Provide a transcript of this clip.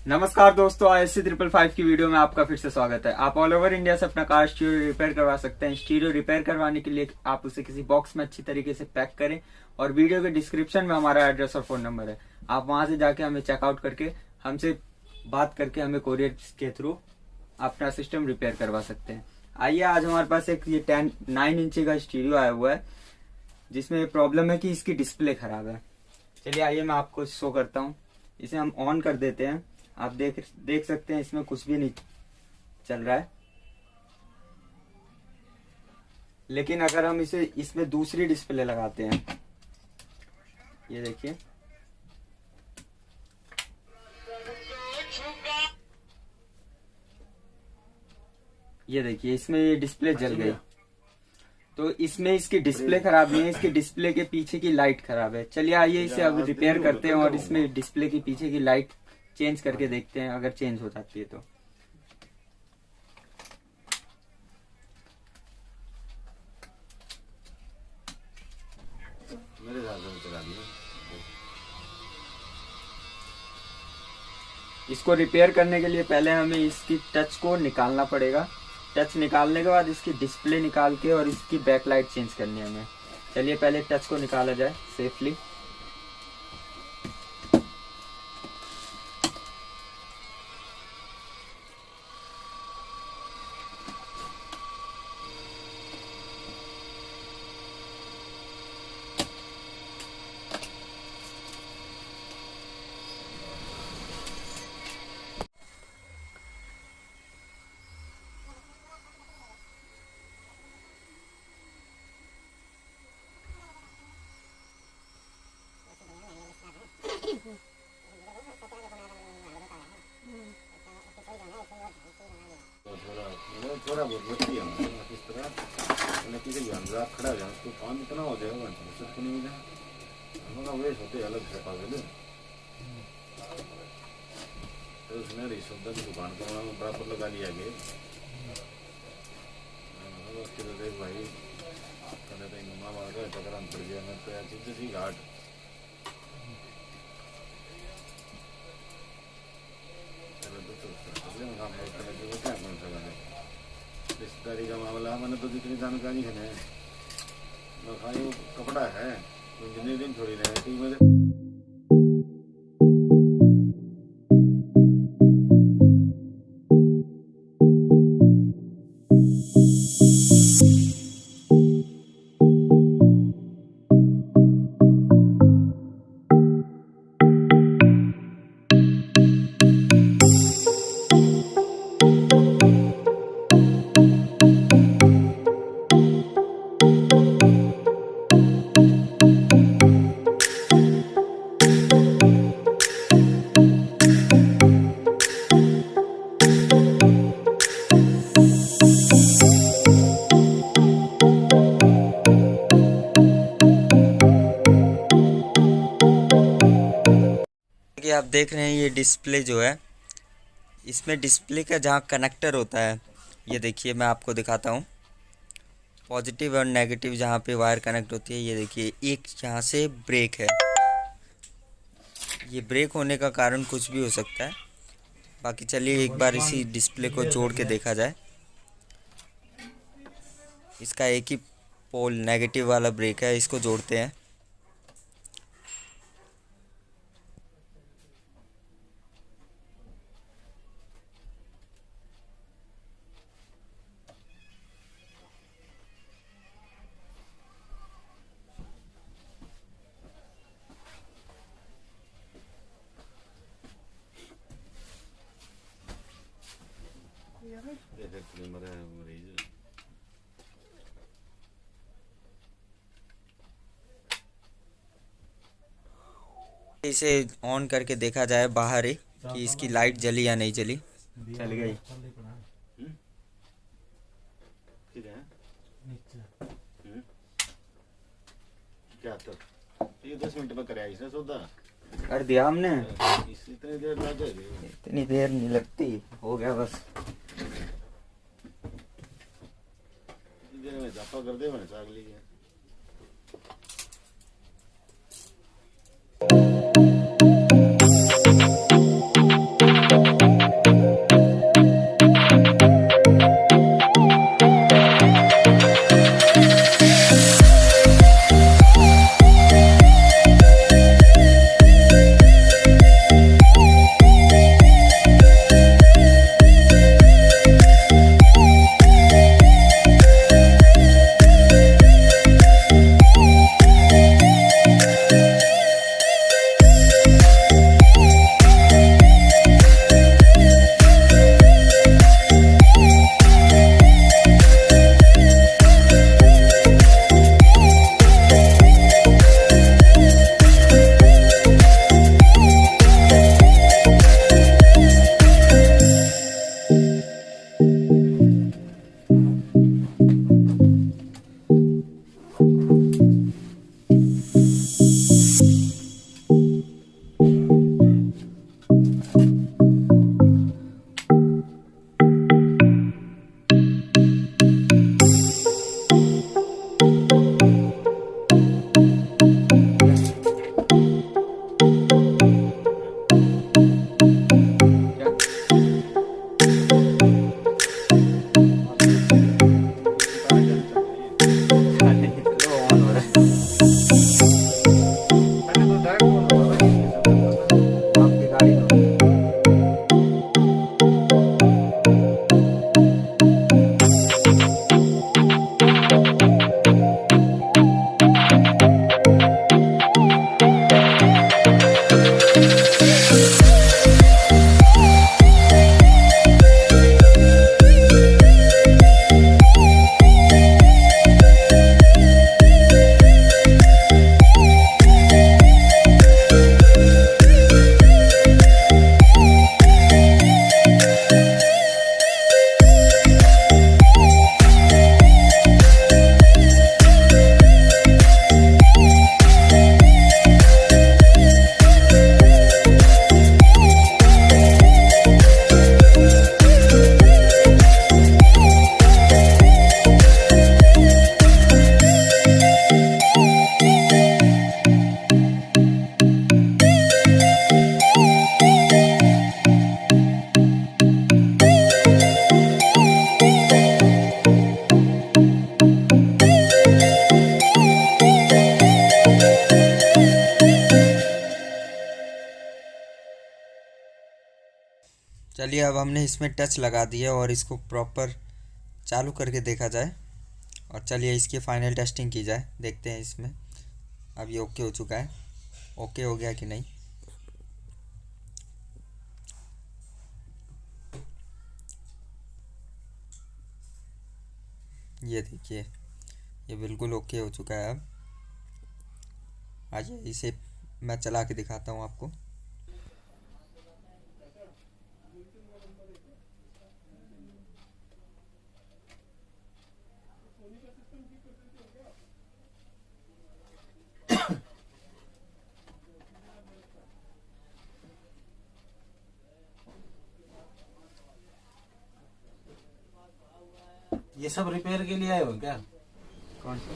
नमस्कार दोस्तों, ISC 555 की वीडियो में आपका फिर से स्वागत है। आप ऑल ओवर इंडिया से अपना कार स्टीरियो रिपेयर करवा सकते हैं। स्टीरियो रिपेयर करवाने के लिए आप उसे किसी बॉक्स में अच्छी तरीके से पैक करें और वीडियो के डिस्क्रिप्शन में हमारा एड्रेस और फोन नंबर है। आप वहां से जाके हमें चेकआउट करके हमसे बात करके हमें कोरियर के थ्रू अपना सिस्टम रिपेयर करवा सकते हैं। आइए, आज हमारे पास एक ये 9 इंची का स्टीरियो आया हुआ है जिसमें प्रॉब्लम है कि इसकी डिस्प्ले खराब है। चलिए आइए मैं आपको शो करता हूँ। इसे हम ऑन कर देते हैं। आप देख सकते हैं इसमें कुछ भी नहीं चल रहा है। लेकिन अगर हम इसमें दूसरी डिस्प्ले लगाते हैं, ये देखिए, इसमें ये डिस्प्ले जल गई। तो इसमें इसकी डिस्प्ले खराब नहीं है, इसकी डिस्प्ले के पीछे की लाइट खराब है। चलिए आइए इसे अब रिपेयर करते हैं और इसमें डिस्प्ले के पीछे की लाइट चेंज करके देखते हैं अगर चेंज हो जाती है तो। इसको रिपेयर करने के लिए पहले हमें इसकी टच को निकालना पड़ेगा। टच निकालने के बाद इसकी डिस्प्ले निकाल के और इसकी बैक लाइट चेंज करनी है हमें। चलिए पहले टच को निकाला जाए सेफली। थोड़ा बहुत बच्ची है इस तरह नतीजे रात खड़ा हो जाए उसको काम इतना हो जाएगा सबको नहीं मिला हमारा वेस्ट होते अलग से पागल तो उसने रिश्वत की दुकान को बराबर लगा लिया गया। देख भाई कहते थे मम्मा बाल का टकर हम पड़ गया मैं तो यार चीज सी घाट रिश्तेदारी का मामला मैंने तो जितनी जानकारी है मैं खाई कपड़ा है तो जितने दिन थोड़ी रहती मेरे कि आप देख रहे हैं ये डिस्प्ले जो है, इसमें डिस्प्ले का जहाँ कनेक्टर होता है, ये देखिए मैं आपको दिखाता हूँ। पॉजिटिव और नेगेटिव जहाँ पे वायर कनेक्ट होती है, ये देखिए एक यहाँ से ब्रेक है। ये ब्रेक होने का कारण कुछ भी हो सकता है। बाकी चलिए एक बार इसी डिस्प्ले को जोड़ के देखा जाए। इसका एक ही पोल नेगेटिव वाला ब्रेक है, इसको जोड़ते हैं। इसे ऑन करके देखा जाए बाहर ही कि इसकी लाइट जली या नहीं जली। चल गई। क्या तो ये 10 मिनट में कराया इसने सौदा कर दिया हमने। इतनी देर लग गई? इतनी देर नहीं लगती, हो गया बस। देर में जापा कर दे मैंने चाग ली है। चलिए अब हमने इसमें टच लगा दिया और इसको प्रॉपर चालू करके देखा जाए, और चलिए इसकी फाइनल टेस्टिंग की जाए। देखते हैं इसमें अब ये ओके हो चुका है, ओके हो गया कि नहीं। ये देखिए ये बिल्कुल ओके हो चुका है। अब आइए इसे मैं चला के दिखाता हूँ आपको। ये सब रिपेयर के लिए आए हो क्या? कौन सा?